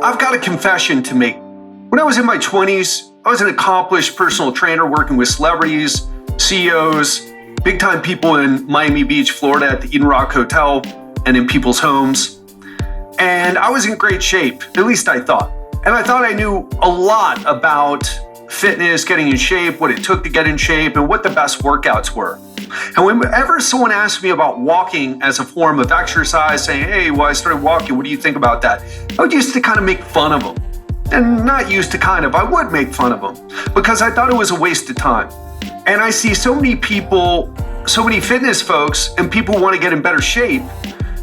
I've got a confession to make. When I was in my 20s, I was an accomplished personal trainer working with celebrities, CEOs, big-time people in Miami Beach, Florida at the Eden Rock Hotel and in people's homes. And I was in great shape, at least I thought. And I thought I knew a lot about fitness, getting in shape, what it took to get in shape, and what the best workouts were. And whenever someone asked me about walking as a form of exercise, saying, hey, well, I started walking, what do you think about that? I would used to kind of make fun of them. And not used to kind of, I would make fun of them because I thought it was a waste of time. And I see so many people, so many fitness folks and people who want to get in better shape,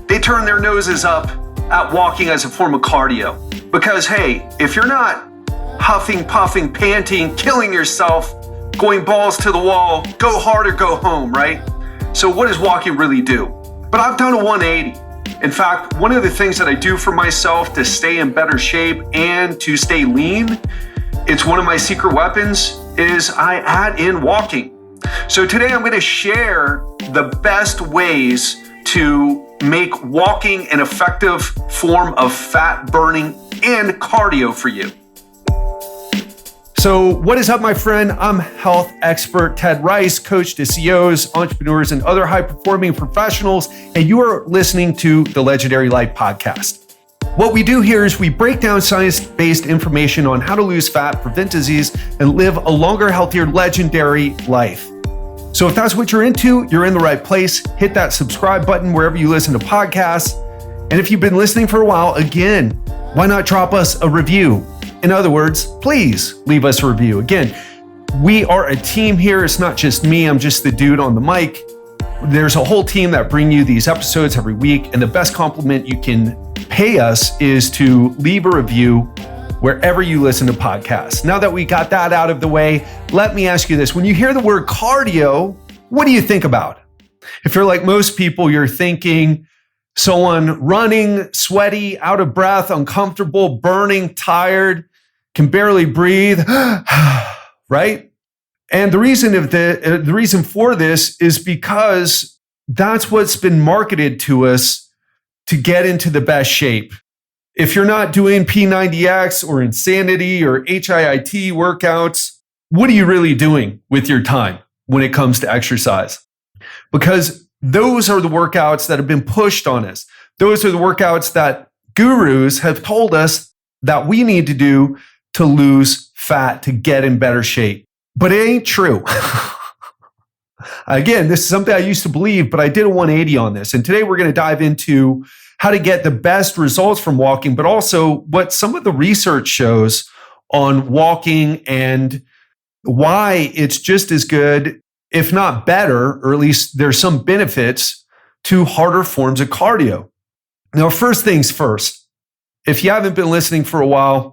they turn their noses up at walking as a form of cardio. Because, hey, if you're not huffing, puffing, panting, killing yourself, going balls to the wall, go hard or go home, right? So what does walking really do? But I've done a 180. In fact, one of the things that I do for myself to stay in better shape and to stay lean, it's one of my secret weapons, is I add in walking. So today I'm going to share the best ways to make walking an effective form of fat burning and cardio for you. So what is up, my friend? I'm health expert Ted Ryce, coach to CEOs, entrepreneurs, and other high-performing professionals, and you are listening to the Legendary Life Podcast. What we do here is we break down science-based information on how to lose fat, prevent disease, and live a longer, healthier, legendary life. So if that's what you're into, you're in the right place. Hit that subscribe button wherever you listen to podcasts. And if you've been listening for a while, again, why not drop us a review? In other words, please leave us a review. Again, we are a team here. It's not just me. I'm just the dude on the mic. There's a whole team that bring you these episodes every week. And the best compliment you can pay us is to leave a review wherever you listen to podcasts. Now that we got that out of the way, let me ask you this. When you hear the word cardio, what do you think about? If you're like most people, you're thinking someone running, sweaty, out of breath, uncomfortable, burning, tired, can barely breathe, right? And the reason for this is because that's what's been marketed to us to get into the best shape. If you're not doing P90X or Insanity or HIIT workouts, what are you really doing with your time when it comes to exercise? Because those are the workouts that have been pushed on us. Those are the workouts that gurus have told us that we need to do to lose fat, to get in better shape. But it ain't true. Again, this is something I used to believe, but I did a 180 on this. And today we're going to dive into how to get the best results from walking, but also what some of the research shows on walking and why it's just as good, if not better, or at least there's some benefits to harder forms of cardio. Now, first things first, if you haven't been listening for a while,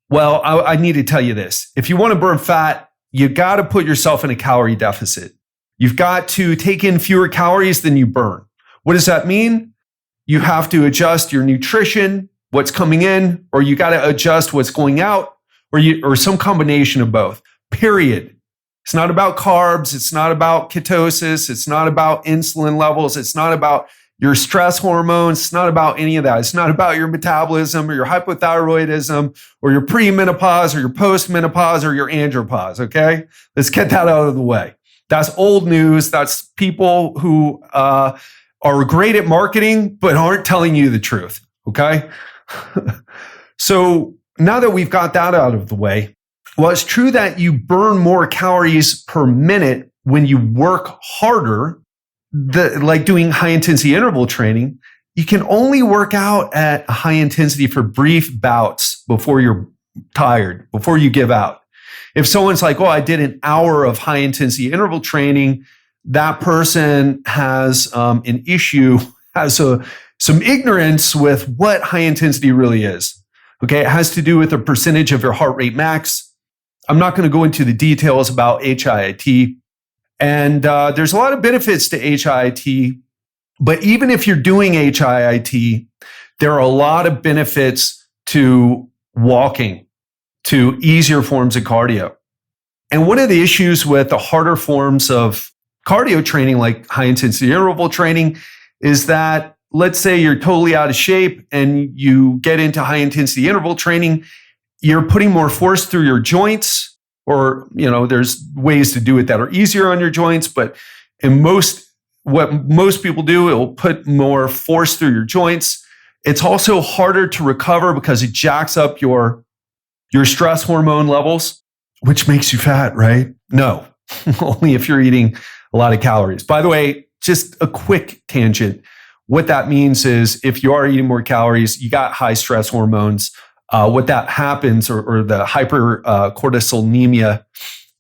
well, I need to tell you this. If you want to burn fat, you got to put yourself in a calorie deficit. You've got to take in fewer calories than you burn. What does that mean? You have to adjust your nutrition, what's coming in, or you got to adjust what's going out, or some combination of both, period. It's not about carbs. It's not about ketosis. It's not about insulin levels. It's not about your stress hormones. It's not about any of that. It's not about your metabolism or your hypothyroidism or your premenopause or your postmenopause or your andropause, okay? Let's get that out of the way. That's old news. That's people who are great at marketing but aren't telling you the truth, okay? So now that we've got that out of the way, well, it's true that you burn more calories per minute when you work harder, like doing high intensity interval training. You can only work out at a high intensity for brief bouts before you're tired, before you give out. If someone's like, oh, I did an hour of high intensity interval training, that person has an issue, has some ignorance with what high intensity really is. Okay, it has to do with the percentage of your heart rate max. I'm not going to go into the details about HIIT. And there's a lot of benefits to HIIT, but even if you're doing HIIT, there are a lot of benefits to walking, to easier forms of cardio. And one of the issues with the harder forms of cardio training, like high intensity interval training, is that let's say you're totally out of shape and you get into high intensity interval training, you're putting more force through your joints, or, there's ways to do it that are easier on your joints, but what most people do, it will put more force through your joints. It's also harder to recover because it jacks up your stress hormone levels, which makes you fat, right? No, only if you're eating a lot of calories. By the way, just a quick tangent. What that means is if you are eating more calories, you got high stress hormones. What that happens, or the hypercortisolemia,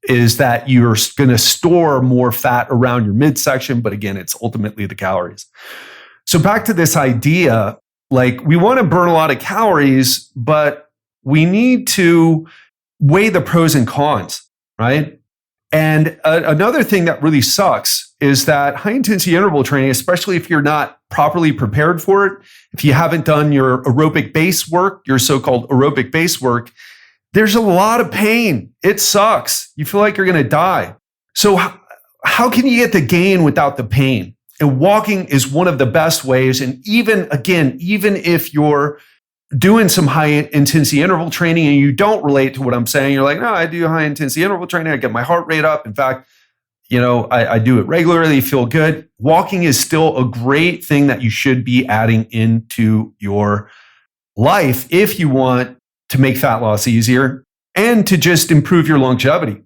is that you're going to store more fat around your midsection. But again, it's ultimately the calories. So back to this idea, we want to burn a lot of calories, but we need to weigh the pros and cons, right? And another thing that really sucks is that high intensity interval training, especially if you're not properly prepared for it, if you haven't done your aerobic base work, your so-called aerobic base work, there's a lot of pain. It sucks. You feel like you're going to die. So how can you get the gain without the pain? And walking is one of the best ways. And even if you're doing some high intensity interval training and you don't relate to what I'm saying, you're like, no, I do high intensity interval training. I get my heart rate up. In fact, I do it regularly, feel good. Walking is still a great thing that you should be adding into your life if you want to make fat loss easier and to just improve your longevity.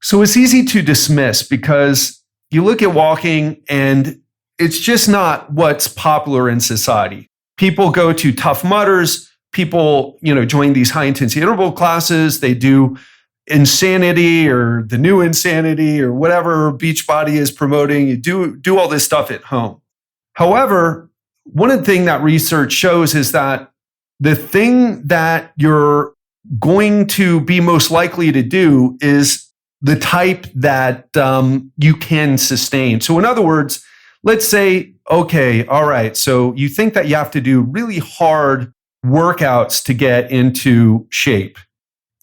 So it's easy to dismiss because you look at walking and it's just not what's popular in society. People go to Tough Mudders. People, join these high intensity interval classes. They do Insanity or the new Insanity or whatever Beachbody is promoting. You do all this stuff at home. However, one of the things that research shows is that the thing that you're going to be most likely to do is the type that you can sustain. So in other words, let's say, okay, all right, so you think that you have to do really hard workouts to get into shape.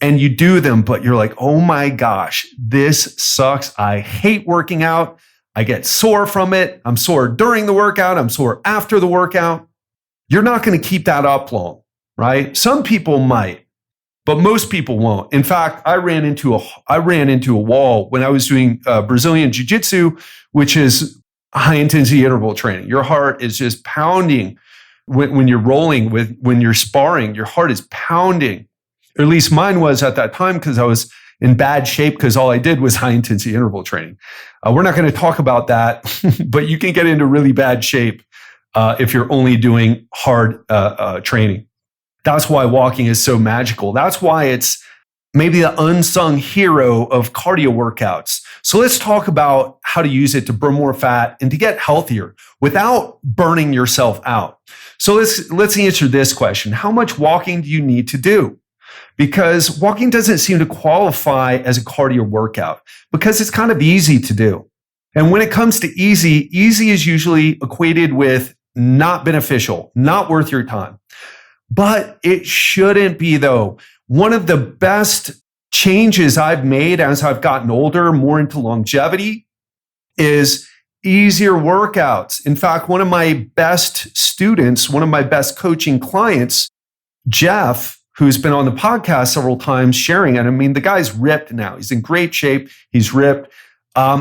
And you do them, but you're like, oh my gosh, this sucks. I hate working out. I get sore from it. I'm sore during the workout. I'm sore after the workout. You're not going to keep that up long, right? Some people might, but most people won't. In fact, I ran into a wall when I was doing Brazilian Jiu-Jitsu, which is high intensity interval training. Your heart is just pounding when you're rolling, when you're sparring. Your heart is pounding. Or at least mine was at that time because I was in bad shape because all I did was high intensity interval training. We're not going to talk about that, but you can get into really bad shape if you're only doing hard training. That's why walking is so magical. That's why it's maybe the unsung hero of cardio workouts. So let's talk about how to use it to burn more fat and to get healthier without burning yourself out. So let's answer this question. How much walking do you need to do? Because walking doesn't seem to qualify as a cardio workout because it's kind of easy to do. And when it comes to easy is usually equated with not beneficial, not worth your time. But it shouldn't be, though. One of the best changes I've made as I've gotten older, more into longevity, is easier workouts. In fact, one of my best students, one of my best coaching clients, Jeff, who's been on the podcast several times sharing it. I mean, the guy's ripped now. He's in great shape. He's ripped.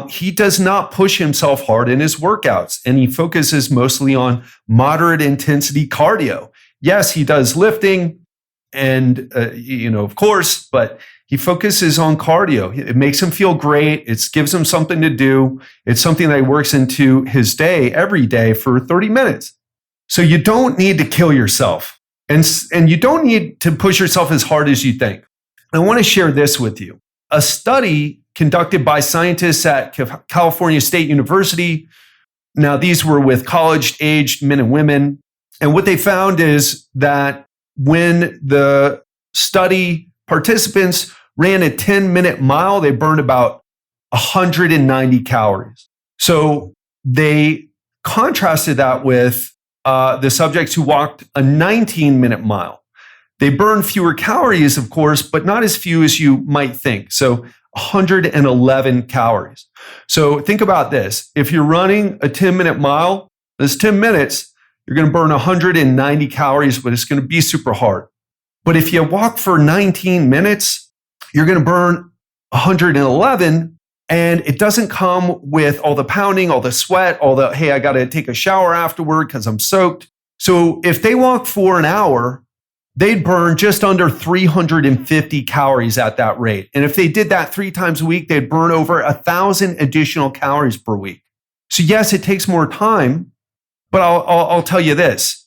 He does not push himself hard in his workouts, and he focuses mostly on moderate intensity cardio. Yes, he does lifting and, of course, but he focuses on cardio. It makes him feel great. It gives him something to do. It's something that he works into his day every day for 30 minutes. So you don't need to kill yourself. And you don't need to push yourself as hard as you think. I want to share this with you. A study conducted by scientists at California State University. Now, these were with college-aged men and women. And what they found is that when the study participants ran a 10-minute mile, they burned about 190 calories. So they contrasted that with the subjects who walked a 19-minute mile. They burn fewer calories, of course, but not as few as you might think. So 111 calories. So think about this. If you're running a 10-minute mile, this 10 minutes, you're going to burn 190 calories, but it's going to be super hard. But if you walk for 19 minutes, you're going to burn 111, and it doesn't come with all the pounding, all the sweat, all the, hey, I got to take a shower afterward because I'm soaked. So if they walk for an hour, they'd burn just under 350 calories at that rate. And if they did that 3 times a week, they'd burn over 1,000 additional calories per week. So yes, it takes more time, but I'll tell you this.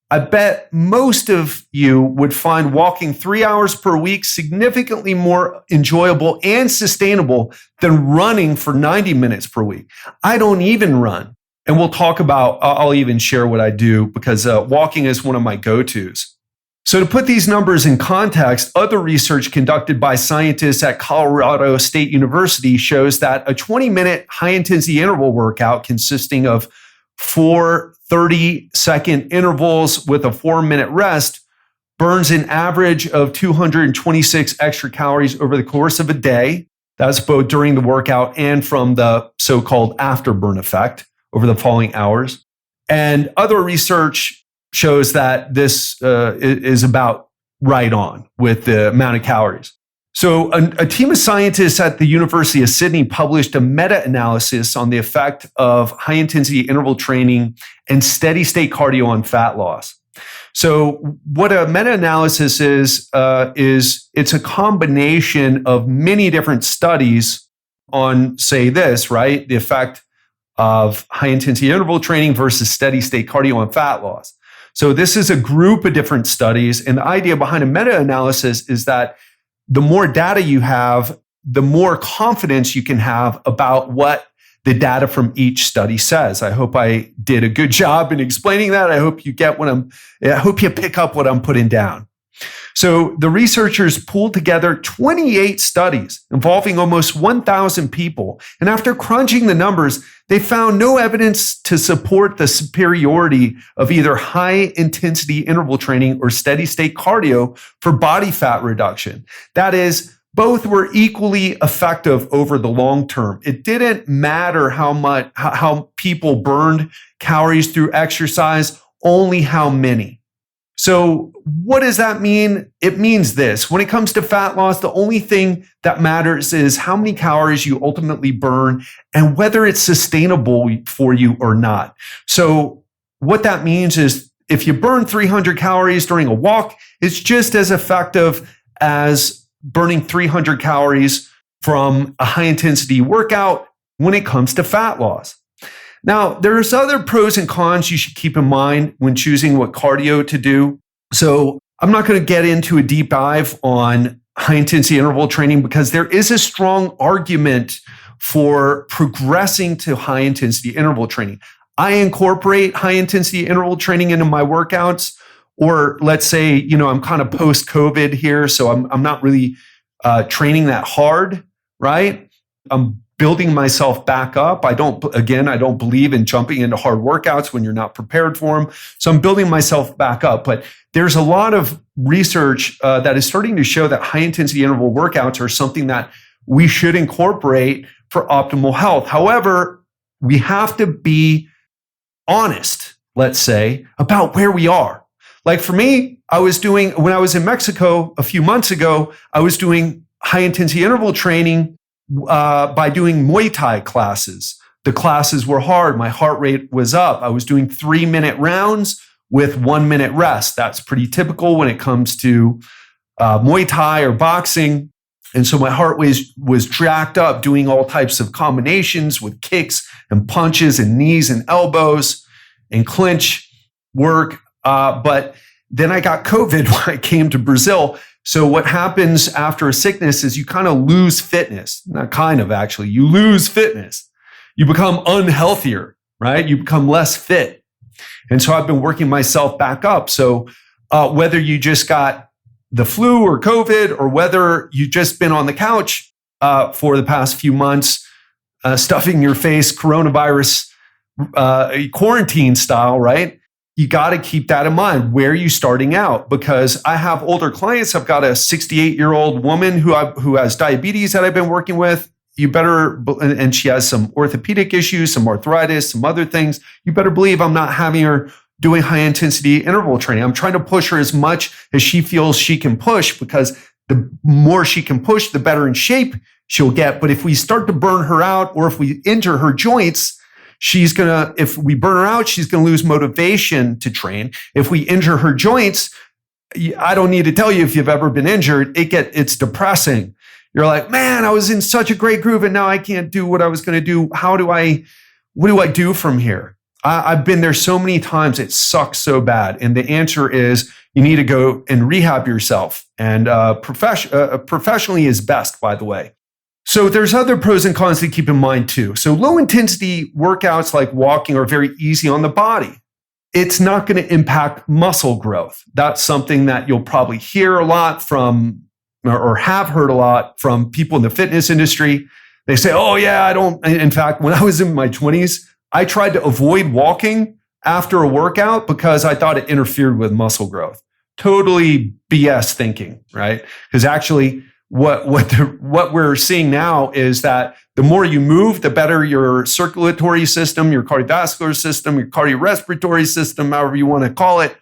I bet most of you would find walking 3 hours per week significantly more enjoyable and sustainable than running for 90 minutes per week. I don't even run. And we'll talk about, I'll even share what I do because walking is one of my go-tos. So to put these numbers in context, other research conducted by scientists at Colorado State University shows that a 20-minute high-intensity interval workout consisting of 4 30-second intervals with a 4-minute rest burns an average of 226 extra calories over the course of a day. That's both during the workout and from the so-called afterburn effect over the following hours. And other research shows that this is about right on with the amount of calories. So a team of scientists at the University of Sydney published a meta-analysis on the effect of high-intensity interval training and steady-state cardio on fat loss. So what a meta-analysis is it's a combination of many different studies on, say this, right? The effect of high-intensity interval training versus steady-state cardio on fat loss. So this is a group of different studies. And the idea behind a meta-analysis is that the more data you have, the more confidence you can have about what the data from each study says. I hope I did a good job in explaining that. I hope you pick up what I'm putting down. So the researchers pulled together 28 studies involving almost 1,000 people. And after crunching the numbers, they found no evidence to support the superiority of either high intensity interval training or steady state cardio for body fat reduction. That is, both were equally effective over the long term. It didn't matter how people burned calories through exercise, only how many. So what does that mean? It means this. When it comes to fat loss, the only thing that matters is how many calories you ultimately burn and whether it's sustainable for you or not. So what that means is if you burn 300 calories during a walk, it's just as effective as burning 300 calories from a high intensity workout when it comes to fat loss. Now, there's other pros and cons you should keep in mind when choosing what cardio to do. So I'm not going to get into a deep dive on high intensity interval training because there is a strong argument for progressing to high intensity interval training. I incorporate high intensity interval training into my workouts, or let's say, I'm kind of post-COVID here, so I'm not really training that hard, right? I'm building myself back up. I don't believe in jumping into hard workouts when you're not prepared for them. So I'm building myself back up. But there's a lot of research that is starting to show that high intensity interval workouts are something that we should incorporate for optimal health. However, we have to be honest, let's say, about where we are. Like for me, when I was in Mexico a few months ago, I was doing high intensity interval training by doing Muay Thai classes. The classes were hard. My heart rate was up. I was doing 3-minute rounds with 1-minute rest. That's pretty typical when it comes to Muay Thai or boxing. And so my heart was jacked up doing all types of combinations with kicks and punches and knees and elbows and clinch work. But then I got COVID when I came to Brazil. So what happens after a sickness is you kind of lose fitness. Not kind of, actually. You lose fitness. You become unhealthier, right? You become less fit. And so I've been working myself back up. So whether you just got the flu or COVID, or whether you've just been on the couch for the past few months, stuffing your face, coronavirus quarantine style, right? You got to keep that in mind. Where are you starting out? Because I have older clients. I've got a 68-year-old woman who has diabetes that I've been working with. And she has some orthopedic issues, some arthritis, some other things. You better believe I'm not having her doing high intensity interval training. I'm trying to push her as much as she feels she can push, because the more she can push, the better in shape she'll get. But if we start to burn her out, or if we injure her joints, if we burn her out, she's going to lose motivation to train. If we injure her joints, I don't need to tell you, if you've ever been injured, it's depressing. You're like, man, I was in such a great groove and now I can't do what I was going to do. What do I do from here? I've been there so many times. It sucks so bad. And the answer is you need to go and rehab yourself. And professionally is best, by the way. So there's other pros and cons to keep in mind too. So low intensity workouts like walking are very easy on the body. It's not going to impact muscle growth. That's something that you'll probably hear a lot from, or have heard a lot from people in the fitness industry. They say, oh yeah, I don't. In fact, when I was in my 20s, I tried to avoid walking after a workout because I thought it interfered with muscle growth. Totally BS thinking, right? Because actually, what we're seeing now is that the more you move, the better your circulatory system, your cardiovascular system, your cardiorespiratory system, however you want to call it,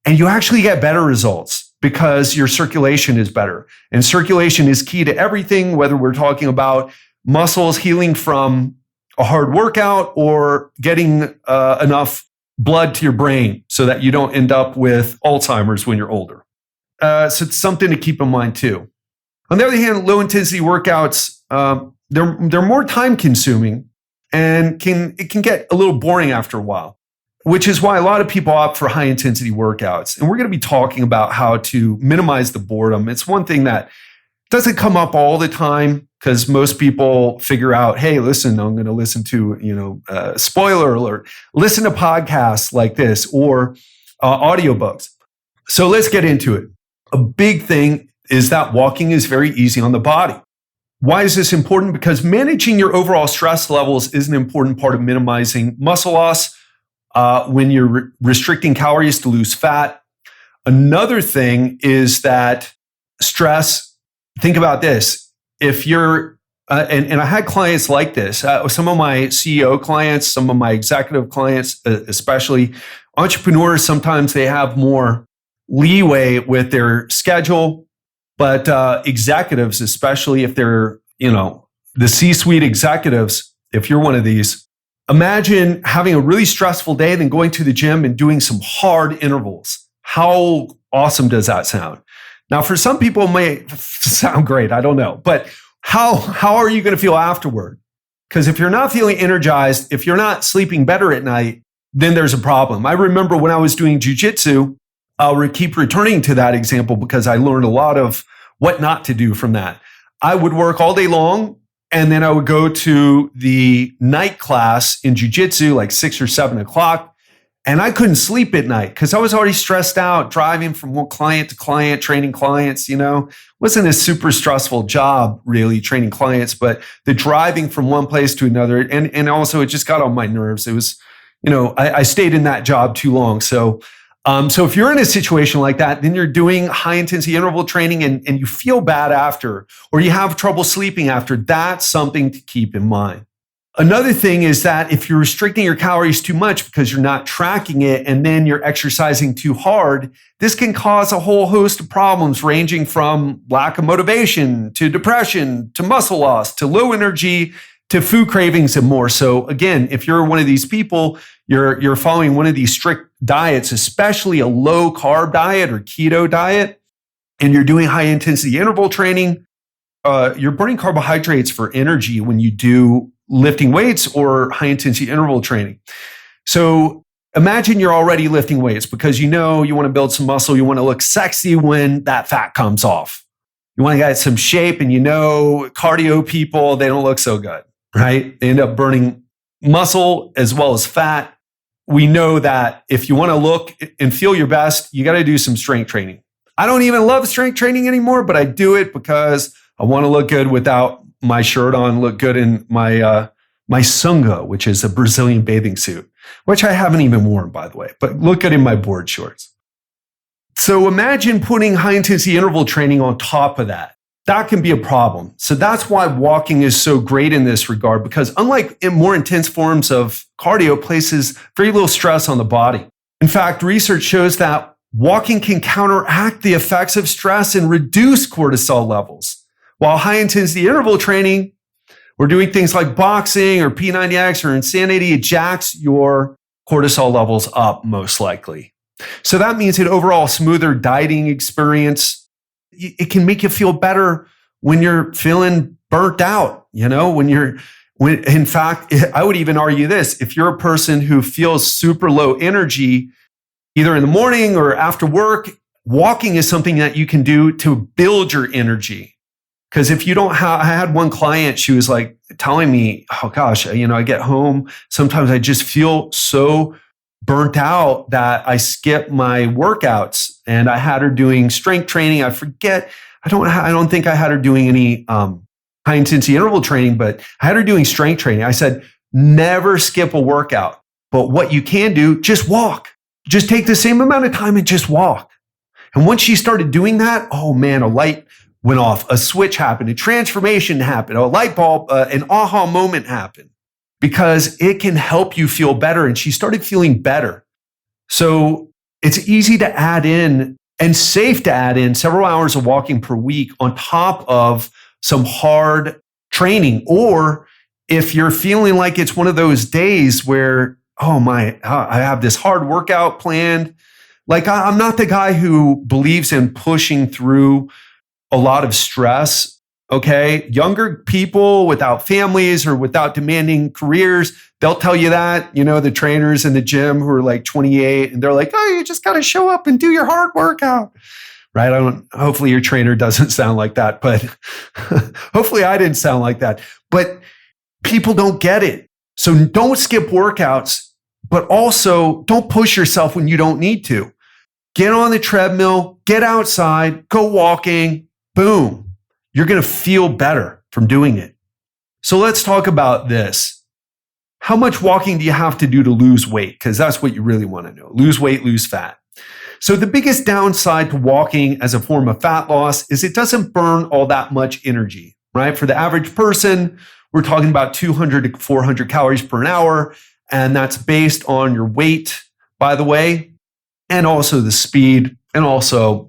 and you actually get better results because your circulation is better. And circulation is key to everything, whether we're talking about muscles healing from a hard workout or getting enough blood to your brain so that you don't end up with Alzheimer's when you're older. So it's something to keep in mind too. On the other hand, low intensity workouts, they're more time consuming and it can get a little boring after a while, which is why a lot of people opt for high intensity workouts. And we're going to be talking about how to minimize the boredom. It's one thing that doesn't come up all the time because most people figure out, hey, listen, I'm going to listen to, spoiler alert, listen to podcasts like this or audiobooks. So let's get into it. A big thing is that walking is very easy on the body. Why is this important? Because managing your overall stress levels is an important part of minimizing muscle loss when you're restricting calories to lose fat. Another thing is that stress, think about this. If you're, and I had clients like this, some of my CEO clients, some of my executive clients, especially entrepreneurs, sometimes they have more leeway with their schedule. But executives, especially if they're, the C-suite executives, if you're one of these, imagine having a really stressful day, then going to the gym and doing some hard intervals. How awesome does that sound? Now, for some people, it may sound great. I don't know. But how are you going to feel afterward? Because if you're not feeling energized, if you're not sleeping better at night, then there's a problem. I remember when I was doing jujitsu, I'll keep returning to that example because I learned a lot of what not to do from that. I would work all day long, and then I would go to the night class in jujitsu, like 6 or 7 o'clock, and I couldn't sleep at night because I was already stressed out, driving from one client to client, training clients. Wasn't a super stressful job really training clients, but the driving from one place to another, and also it just got on my nerves. It was, I stayed in that job too long, so. So if you're in a situation like that, then you're doing high intensity interval training and you feel bad after, or you have trouble sleeping after, that's something to keep in mind. Another thing is that if you're restricting your calories too much because you're not tracking it and then you're exercising too hard, this can cause a whole host of problems ranging from lack of motivation to depression to muscle loss to low energy to food cravings and more. So again, if you're one of these people, you're following one of these strict diets, especially a low carb diet or keto diet, and you're doing high intensity interval training, you're burning carbohydrates for energy when you do lifting weights or high intensity interval training. So imagine you're already lifting weights because you want to build some muscle, you want to look sexy when that fat comes off. You want to get some shape, and cardio people, they don't look so good, right? They end up burning muscle as well as fat. We know that if you want to look and feel your best, you got to do some strength training. I don't even love strength training anymore, but I do it because I want to look good without my shirt on, look good in my sunga, which is a Brazilian bathing suit, which I haven't even worn, by the way, but look good in my board shorts. So imagine putting high intensity interval training on top of that. That can be a problem. So that's why walking is so great in this regard, because unlike in more intense forms of cardio, places very little stress on the body. In fact, research shows that walking can counteract the effects of stress and reduce cortisol levels. While high intensity interval training, we're doing things like boxing or P90X or Insanity, it jacks your cortisol levels up most likely. So that means an overall smoother dieting experience. It can make you feel better when you're feeling burnt out, in fact, I would even argue this. If you're a person who feels super low energy, either in the morning or after work, walking is something that you can do to build your energy. Because if you don't have, I had one client, she was like telling me, oh gosh, I get home, sometimes I just feel so burnt out that I skip my workouts. And I had her doing strength training. I forget, I don't think I had her doing any high intensity interval training, but I had her doing strength training. I said, never skip a workout. But what you can do, just walk. Just take the same amount of time and just walk. And once she started doing that, oh man, a light went off, a switch happened, a transformation happened, a light bulb, an aha moment happened, because it can help you feel better. And she started feeling better. So it's easy to add in and safe to add in several hours of walking per week on top of some hard training. Or if you're feeling like it's one of those days where, I have this hard workout planned. Like I'm not the guy who believes in pushing through a lot of stress. Okay. Younger people without families or without demanding careers, they'll tell you that, the trainers in the gym who are like 28 and they're like, oh, you just got to show up and do your hard workout. Right? Hopefully your trainer doesn't sound like that, but hopefully I didn't sound like that. But people don't get it. So don't skip workouts, but also don't push yourself when you don't need to. Get on the treadmill, get outside, go walking, boom. You're going to feel better from doing it. So let's talk about this. How much walking do you have to do to lose weight? Because that's what you really want to know. Lose weight, lose fat. So the biggest downside to walking as a form of fat loss is it doesn't burn all that much energy, right? For the average person, we're talking about 200 to 400 calories per hour. And that's based on your weight, by the way, and also the speed, and also,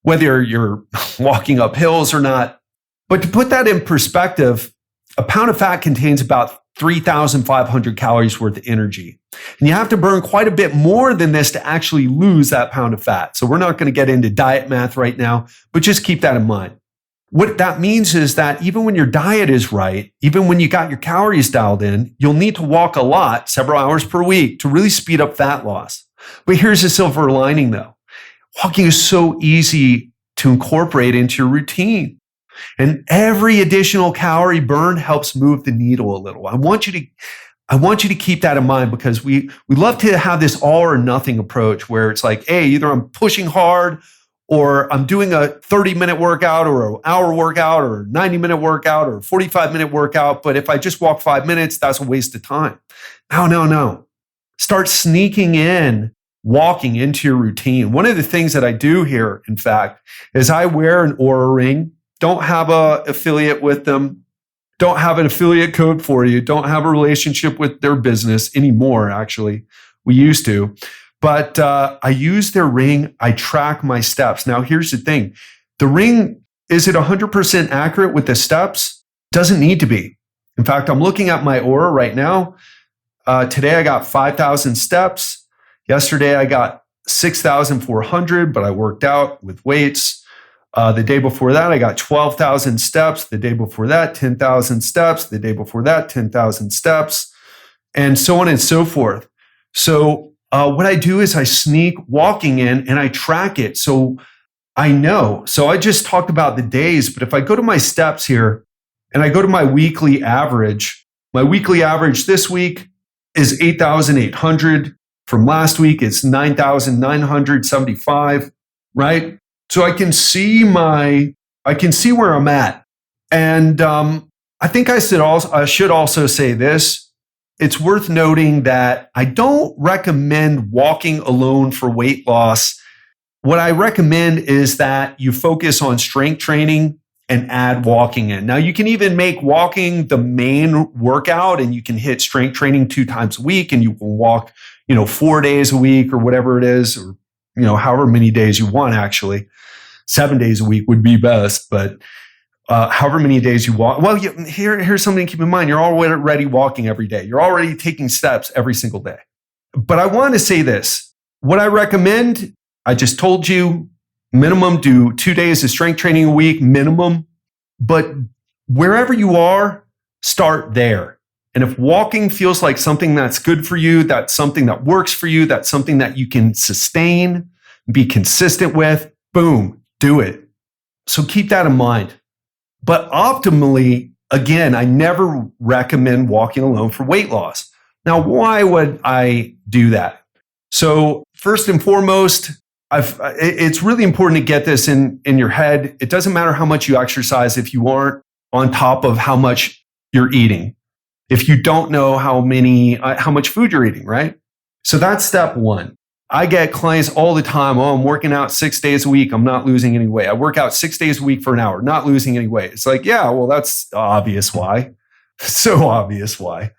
whether you're walking up hills or not. But to put that in perspective, a pound of fat contains about 3,500 calories worth of energy. And you have to burn quite a bit more than this to actually lose that pound of fat. So we're not going to get into diet math right now, but just keep that in mind. What that means is that even when your diet is right, even when you got your calories dialed in, you'll need to walk a lot, several hours per week, to really speed up fat loss. But here's the silver lining though. Walking is so easy to incorporate into your routine. And every additional calorie burn helps move the needle a little. I want you to keep that in mind, because we love to have this all or nothing approach where it's like, hey, either I'm pushing hard or I'm doing a 30-minute workout or an hour workout or a 90-minute workout or a 45-minute workout. But if I just walk 5 minutes, that's a waste of time. No. Start sneaking in walking into your routine. One of the things that I do here, in fact, is I wear an Oura ring. Don't have an affiliate with them. Don't have an affiliate code for you. Don't have a relationship with their business anymore, actually. We used to. But I use their ring. I track my steps. Now, here's the thing. The ring, is it 100% accurate with the steps? Doesn't need to be. In fact, I'm looking at my Oura right now. Today, I got 5,000 steps. Yesterday, I got 6,400, but I worked out with weights. The day before that, I got 12,000 steps. The day before that, 10,000 steps. The day before that, 10,000 steps, and so on and so forth. So what I do is I sneak walking in and I track it. So I know. So I just talked about the days, but if I go to my steps here and I go to my weekly average this week is 8,800. From last week, it's 9,975, right? So I can see where I'm at. And I think I should also say this. It's worth noting that I don't recommend walking alone for weight loss. What I recommend is that you focus on strength training and add walking in. Now, you can even make walking the main workout, and you can hit strength training 2 times a week, and you can walk 4 days a week or whatever it is, or, however many days you want, actually. 7 days a week would be best, but however many days you walk. Well, here's something to keep in mind. You're already walking every day. You're already taking steps every single day. But I want to say this. What I recommend, I just told you, minimum do 2 days of strength training a week, minimum. But wherever you are, start there. And if walking feels like something that's good for you, that's something that works for you, that's something that you can sustain, be consistent with, boom, do it. So keep that in mind. But optimally, again, I never recommend walking alone for weight loss. Now, why would I do that? So first and foremost, it's really important to get this in your head. It doesn't matter how much you exercise if you aren't on top of how much you're eating. If you don't know how much food you're eating, right? So that's step one. I get clients all the time. Oh, I'm working out 6 days a week. I'm not losing any weight. I work out 6 days a week for an hour, not losing any weight. It's like, yeah, well, that's obvious why. So obvious why.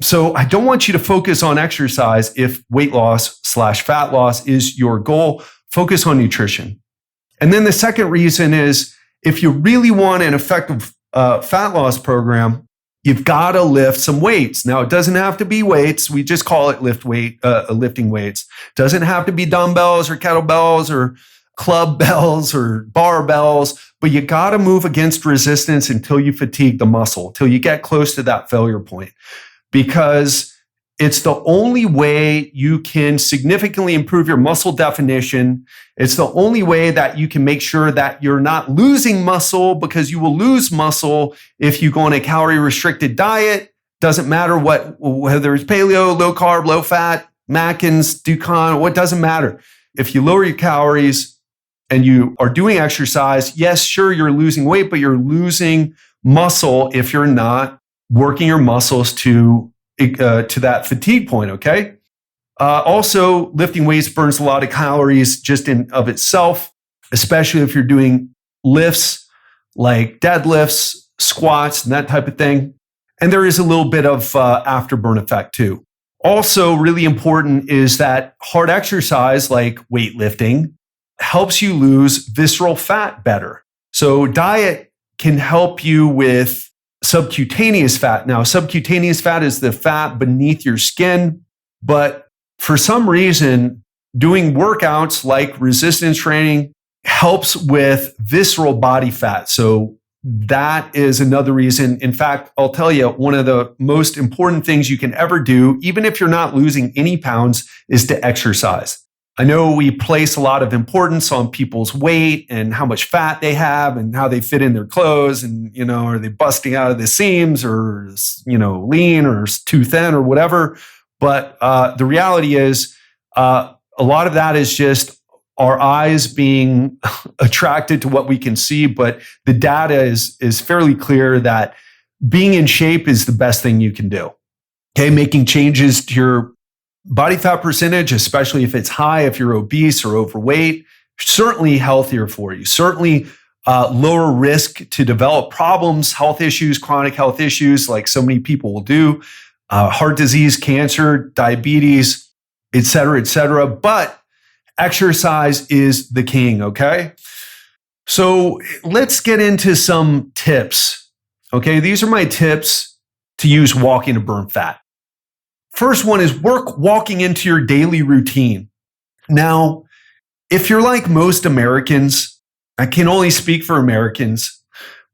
So I don't want you to focus on exercise if weight loss / fat loss is your goal. Focus on nutrition. And then the second reason is if you really want an effective fat loss program, you've got to lift some weights. Now, it doesn't have to be weights. We just call it lifting weights. It doesn't have to be dumbbells or kettlebells or club bells or barbells, but you got to move against resistance until you fatigue the muscle, till you get close to that failure point, because it's the only way you can significantly improve your muscle definition. It's the only way that you can make sure that you're not losing muscle, because you will lose muscle if you go on a calorie restricted diet. Doesn't matter whether it's paleo, low carb, low fat, Matkins, Dukan, what doesn't matter. If you lower your calories and you are doing exercise, yes, sure, you're losing weight, but you're losing muscle if you're not working your muscles to that fatigue point, okay? Also, lifting weights burns a lot of calories just in of itself, especially if you're doing lifts like deadlifts, squats, and that type of thing. And there is a little bit of afterburn effect too. Also, really important is that hard exercise like weightlifting helps you lose visceral fat better. So diet can help you with subcutaneous fat. Now, subcutaneous fat is the fat beneath your skin, but for some reason, doing workouts like resistance training helps with visceral body fat. So that is another reason. In fact, I'll tell you, one of the most important things you can ever do, even if you're not losing any pounds, is to exercise. I know we place a lot of importance on people's weight and how much fat they have and how they fit in their clothes, and, are they busting out of the seams or, lean or too thin or whatever. But the reality is a lot of that is just our eyes being attracted to what we can see. But the data is fairly clear that being in shape is the best thing you can do. Okay, making changes to your body fat percentage, especially if it's high, if you're obese or overweight, certainly healthier for you, certainly lower risk to develop problems, health issues, chronic health issues like so many people will do, heart disease, cancer, diabetes, et cetera, but exercise is the king, okay? So let's get into some tips, okay? These are my tips to use walking to burn fat. First one is work walking into your daily routine. Now, if you're like most Americans, I can only speak for Americans,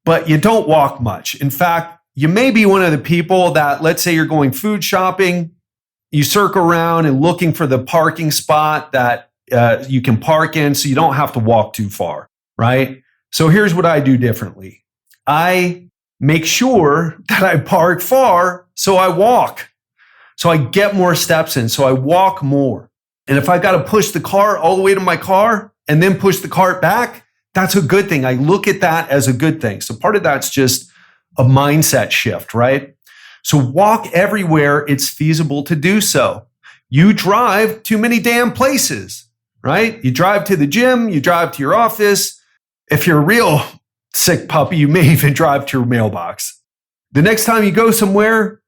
but you don't walk much. In fact, you may be one of the people that, let's say you're going food shopping, you circle around and looking for the parking spot that you can park in so you don't have to walk too far, right? So here's what I do differently. I make sure that I park far so I walk. So I get more steps in, so I walk more. And if I got to push the car all the way to my car and then push the cart back, that's a good thing. I look at that as a good thing. So part of that's just a mindset shift, right? So walk everywhere it's feasible to do so. You drive too many damn places, right? You drive to the gym, you drive to your office. If you're a real sick puppy, you may even drive to your mailbox. The next time you go somewhere,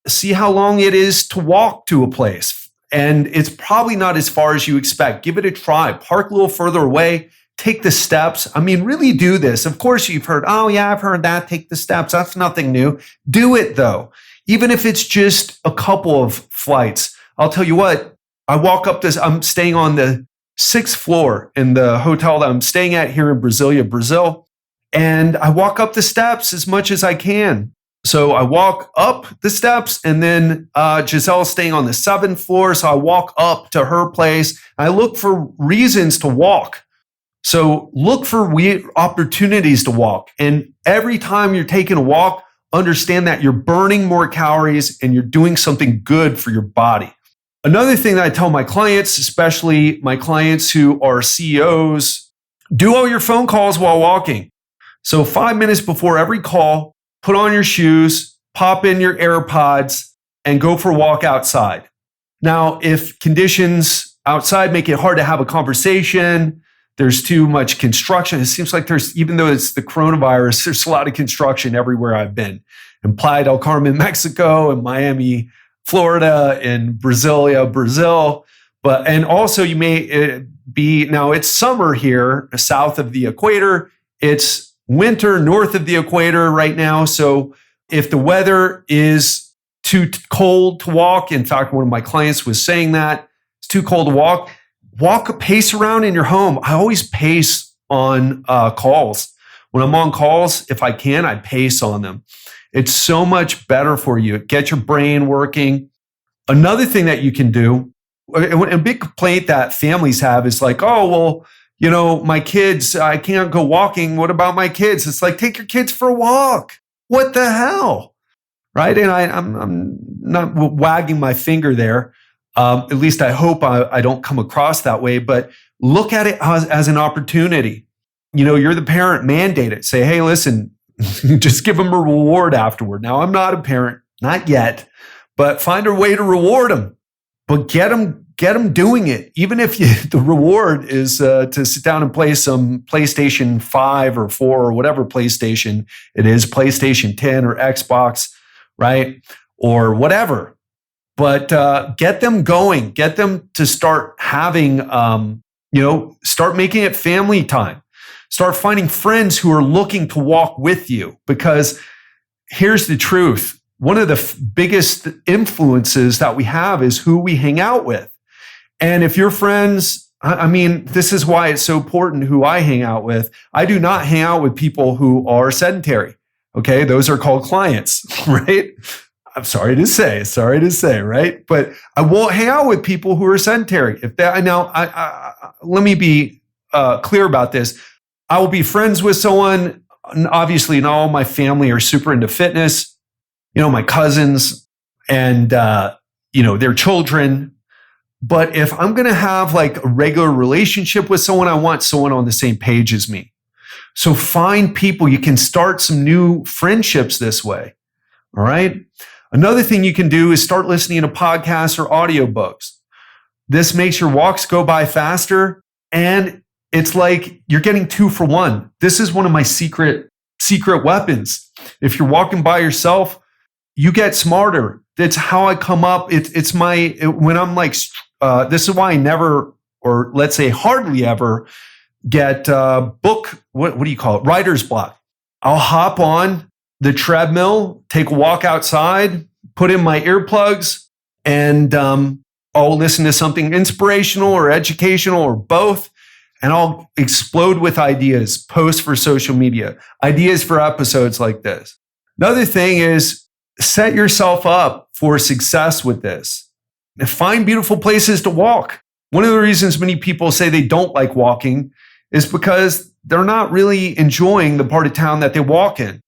see how long it is to walk to a place. and it's probably not as far as you expect. Give it a try. Park a little further away. Take the steps. I mean, really do this. Of course, you've heard, oh yeah, I've heard that. Take the steps. That's nothing new. Do it though. Even if it's just a couple of flights. I'll tell you what, I'm staying on the 6th floor in the hotel that I'm staying at here in Brasilia, Brazil. And I walk up the steps as much as I can. So I walk up the steps, and then Giselle's staying on the 7th floor. So I walk up to her place. I look for reasons to walk. So look for opportunities to walk. And every time you're taking a walk, understand that you're burning more calories and you're doing something good for your body. Another thing that I tell my clients, especially my clients who are CEOs, do all your phone calls while walking. So 5 minutes before every call, put on your shoes, pop in your AirPods, and go for a walk outside. Now, if conditions outside make it hard to have a conversation, there's too much construction. It seems like even though it's the coronavirus, there's a lot of construction everywhere I've been. In Playa del Carmen, Mexico, in Miami, Florida, in Brasilia, Brazil. And also you may now it's summer here, south of the equator. It's winter north of the equator right now. So if the weather is too cold to walk, in fact, one of my clients was saying that it's too cold to walk, pace around in your home. I always pace on calls. When I'm on calls, if I can, I pace on them. It's so much better for you. Get your brain working. Another thing that you can do, a big complaint that families have is like, oh, well, my kids, I can't go walking. What about my kids? It's like, take your kids for a walk. What the hell? Right? And I'm not wagging my finger there. At least I hope I don't come across that way, but look at it as an opportunity. You're the parent, mandate it. Say, hey, listen, just give them a reward afterward. Now, I'm not a parent, not yet, but find a way to reward them. But get them doing it. Even if the reward is to sit down and play some PlayStation 5 or 4 or whatever PlayStation it is, PlayStation 10 or Xbox, right? Or whatever. But get them going. Get them to start having, start making it family time. Start finding friends who are looking to walk with you. Because here's the truth. One of the biggest influences that we have is who we hang out with. And if your friends, this is why it's so important who I hang out with. I do not hang out with people who are sedentary. Okay. Those are called clients, right? I'm sorry to say, right? But I won't hang out with people who are sedentary. Let me be clear about this. I will be friends with someone. Obviously, not all my family are super into fitness. My cousins and, their children. But if I'm going to have like a regular relationship with someone, I want someone on the same page as me. So find people. You can start some new friendships this way. All right. Another thing you can do is start listening to podcasts or audiobooks. This makes your walks go by faster, and it's like you're getting 2 for 1. This is one of my secret weapons. If you're walking by yourself, you get smarter. That's how I come up. When I'm like, this is why I never, or let's say hardly ever, get what do you call it? Writer's block. I'll hop on the treadmill, take a walk outside, put in my earplugs, and I'll listen to something inspirational or educational or both, and I'll explode with ideas, post for social media, ideas for episodes like this. Another thing is set yourself up for success with this. And find beautiful places to walk. One of the reasons many people say they don't like walking is because they're not really enjoying the part of town that they walk in.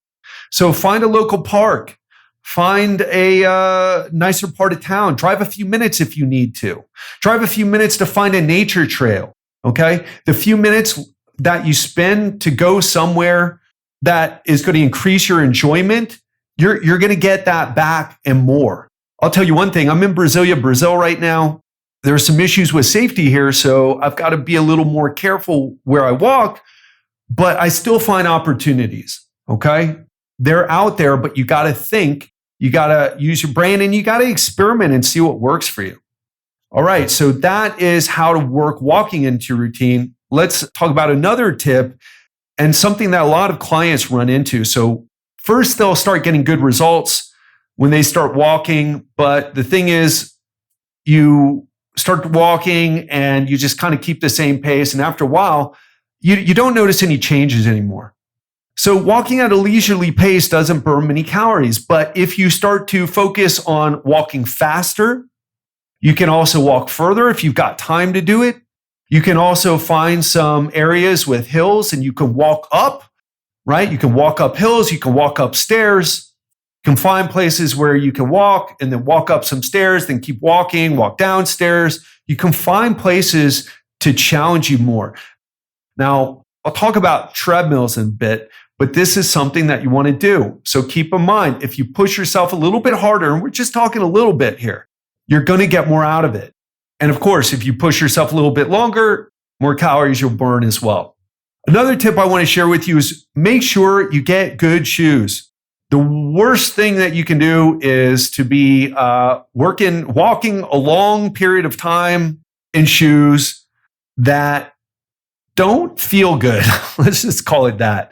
So find a local park, find a nicer part of town, drive a few minutes if you need to. Drive a few minutes to find a nature trail, okay? The few minutes that you spend to go somewhere that is going to increase your enjoyment, you're going to get that back and more. I'll tell you one thing, I'm in Brasilia, Brazil right now. There are some issues with safety here, so I've got to be a little more careful where I walk, but I still find opportunities, okay? They're out there, but you got to think, you got to use your brain, and you got to experiment and see what works for you. All right, so that is how to work walking into your routine. Let's talk about another tip and something that a lot of clients run into. So first, they'll start getting good results when they start walking. But the thing is, you start walking and you just kind of keep the same pace. And after a while, you don't notice any changes anymore. So walking at a leisurely pace doesn't burn many calories. But if you start to focus on walking faster, you can also walk further if you've got time to do it. You can also find some areas with hills and you can walk up, right? You can walk up hills, you can walk up stairs. You can find places where you can walk and then walk up some stairs, then keep walking, walk downstairs. You can find places to challenge you more. Now, I'll talk about treadmills in a bit, but this is something that you want to do. So keep in mind, if you push yourself a little bit harder, and we're just talking a little bit here, you're going to get more out of it. And of course, if you push yourself a little bit longer, more calories you'll burn as well. Another tip I want to share with you is make sure you get good shoes. The worst thing that you can do is to be walking a long period of time in shoes that don't feel good. Let's just call it that.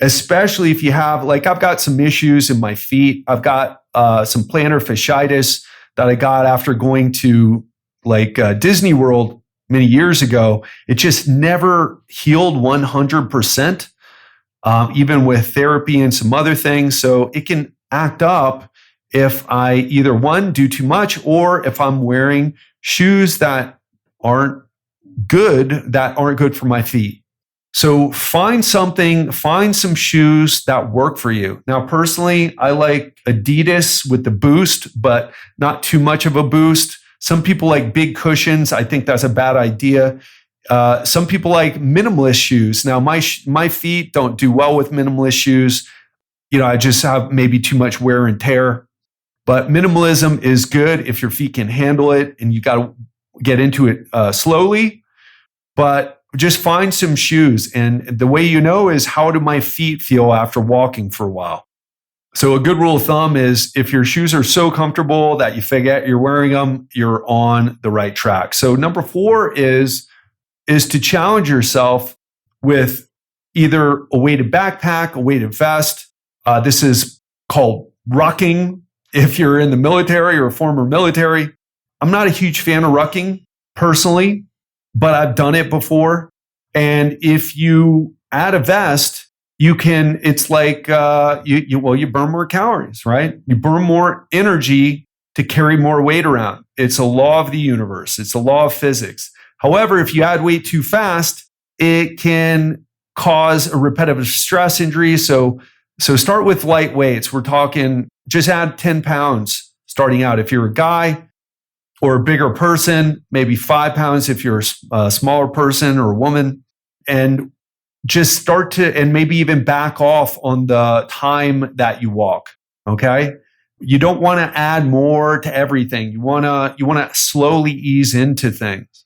Especially if you have, like, I've got some issues in my feet. I've got some plantar fasciitis that I got after going to Disney World many years ago. It just never healed 100%, even with therapy and some other things. So it can act up if I either one, do too much, or if I'm wearing shoes that aren't good for my feet. So find some shoes that work for you. Now, personally, I like Adidas with the boost, but not too much of a boost. Some people like big cushions. I think that's a bad idea. Some people like minimalist shoes. Now, my feet don't do well with minimalist shoes. I just have maybe too much wear and tear. But minimalism is good if your feet can handle it, and you got to get into it slowly. But just find some shoes. And the way you know is, how do my feet feel after walking for a while? So a good rule of thumb is, if your shoes are so comfortable that you forget you're wearing them, you're on the right track. So number 4 is to challenge yourself with either a weighted backpack, a weighted vest. This is called rucking if you're in the military or former military. I'm not a huge fan of rucking personally, but I've done it before. And if you add a vest, it's like you burn more calories, right? You burn more energy to carry more weight around. It's a law of the universe. It's a law of physics. However, if you add weight too fast, it can cause a repetitive stress injury. So start with light weights. We're talking, just add 10 pounds starting out. If you're a guy or a bigger person, maybe 5 pounds if you're a smaller person or a woman, and just start to, and maybe even back off on the time that you walk. Okay. You don't want to add more to everything. You want to slowly ease into things.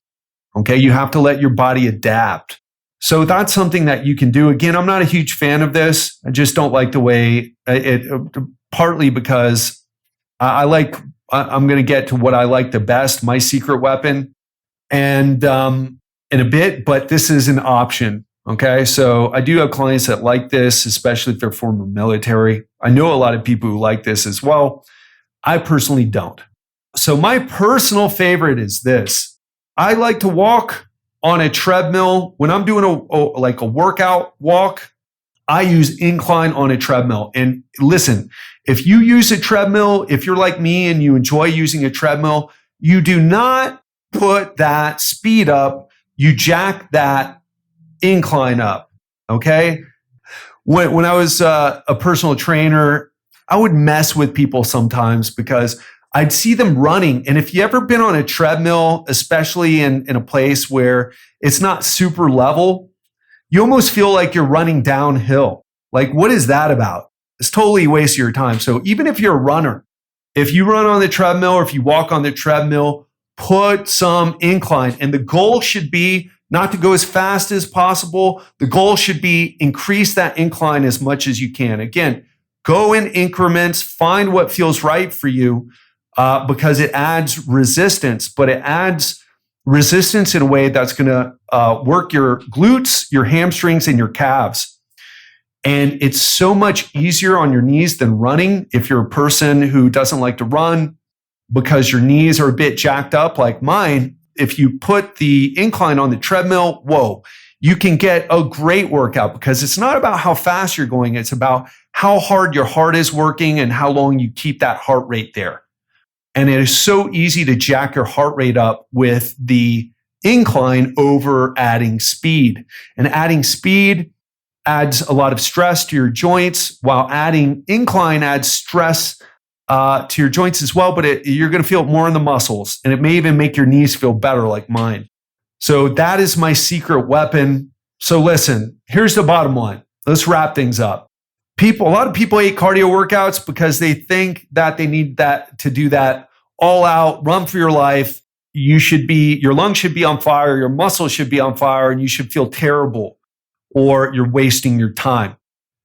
Okay. You have to let your body adapt. So that's something that you can do. Again, I'm not a huge fan of this. I just don't like the way partly because I'm going to get to what I like the best, my secret weapon, and in a bit, but this is an option. Okay. So I do have clients that like this, especially if they're former military. I know a lot of people who like this as well. I personally don't. So my personal favorite is this. I like to walk on a treadmill. When I'm doing a workout walk, I use incline on a treadmill. And listen, if you use a treadmill, if you're like me and you enjoy using a treadmill, you do not put that speed up. You jack that incline up, okay? When I was a personal trainer, I would mess with people sometimes because I'd see them running. And if you ever been on a treadmill, especially in a place where it's not super level, you almost feel like you're running downhill. Like, what is that about? It's totally a waste of your time. So even if you're a runner, if you run on the treadmill or if you walk on the treadmill, put some incline. And the goal should be not to go as fast as possible. The goal should be increase that incline as much as you can. Again, go in increments, find what feels right for you. because it adds resistance, but it adds resistance in a way that's going to work your glutes, your hamstrings, and your calves. And it's so much easier on your knees than running if you're a person who doesn't like to run because your knees are a bit jacked up like mine. If you put the incline on the treadmill, whoa, you can get a great workout because it's not about how fast you're going. It's about how hard your heart is working and how long you keep that heart rate there. And it is so easy to jack your heart rate up with the incline over adding speed. And adding speed adds a lot of stress to your joints, while adding incline adds stress to your joints as well, but you're going to feel it more in the muscles, and it may even make your knees feel better like mine. So that is my secret weapon. So listen, here's the bottom line. Let's wrap things up. A lot of people hate cardio workouts because they think that they need that to do that all out, run for your life. Your lungs should be on fire, your muscles should be on fire, and you should feel terrible, or you're wasting your time.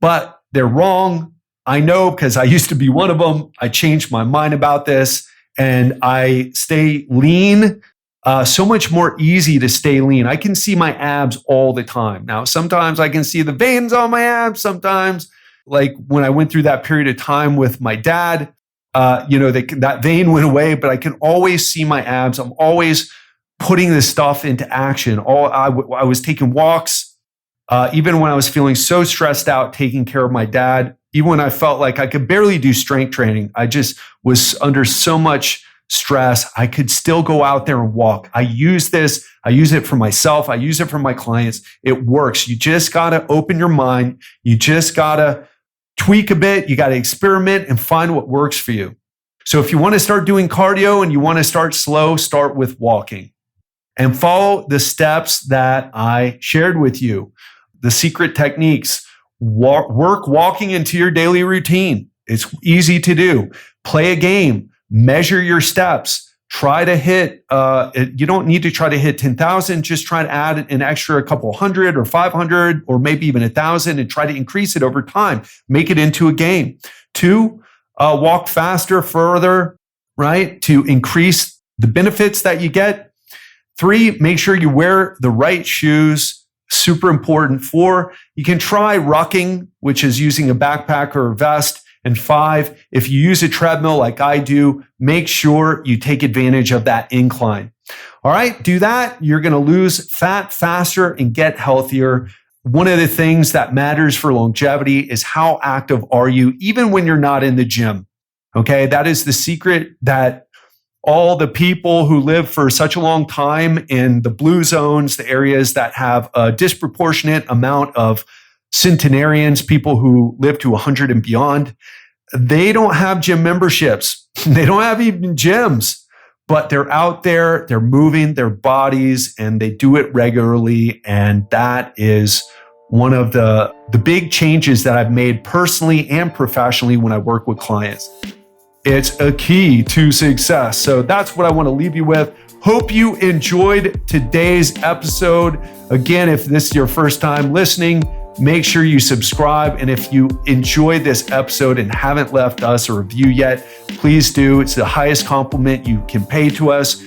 But they're wrong. I know, because I used to be one of them. I changed my mind about this, and I stay lean. So much more easy to stay lean. I can see my abs all the time. Now, sometimes I can see the veins on my abs. Sometimes, like when I went through that period of time with my dad, that vein went away, but I can always see my abs. I'm always putting this stuff into action. I was taking walks, even when I was feeling so stressed out, taking care of my dad. Even when I felt like I could barely do strength training, I just was under so much stress, I could still go out there and walk. I use this. I use it for myself. I use it for my clients. It works. You just got to open your mind. You just got to tweak a bit. You got to experiment and find what works for you. So if you want to start doing cardio and you want to start slow, start with walking and follow the steps that I shared with you. The secret techniques. Work walking into your daily routine. It's easy to do. Play a game. Measure your steps. Try to hit, you don't need to try to hit 10,000. Just try to add an extra couple hundred or 500 or maybe even 1,000 and try to increase it over time. Make it into a game. 2, walk faster, further, right? To increase the benefits that you get. 3, make sure you wear the right shoes. Super important. 4, you can try rucking, which is using a backpack or a vest. And 5, if you use a treadmill like I do, make sure you take advantage of that incline. All right, do that. You're going to lose fat faster and get healthier. One of the things that matters for longevity is how active are you, even when you're not in the gym. Okay, that is the secret that all the people who live for such a long time in the blue zones, the areas that have a disproportionate amount of centenarians, people who live to 100 and beyond, they don't have gym memberships. They don't have even gyms, but they're out there, they're moving their bodies, and they do it regularly. And that is one of the big changes that I've made personally and professionally when I work with clients. It's a key to success. So that's what I want to leave you with. Hope you enjoyed today's episode. Again, if this is your first time listening, make sure you subscribe. And if you enjoyed this episode and haven't left us a review yet, please do. It's the highest compliment you can pay to us.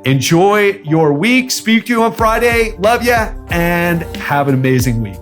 Enjoy your week. Speak to you on Friday. Love ya and have an amazing week.